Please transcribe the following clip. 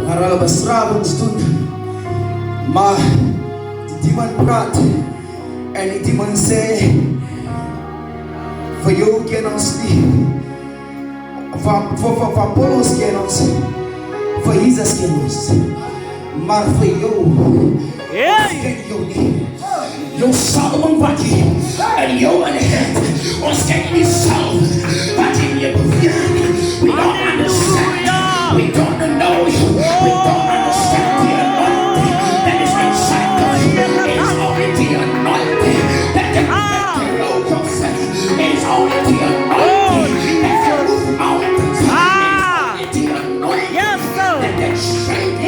Haralabasravans dun. Ma, di man prat, en di man se, for you genons di, for Apollos genons, for Jesus genons, maar for you, you Solomon body, and you and head, was getting yourself, but in your we don't understand, we don't know you, we don't understand the anointing that is inside us. It's only the anointing that can make the locals. It's only the anointing that can move mountains. It's only the anointing that can shake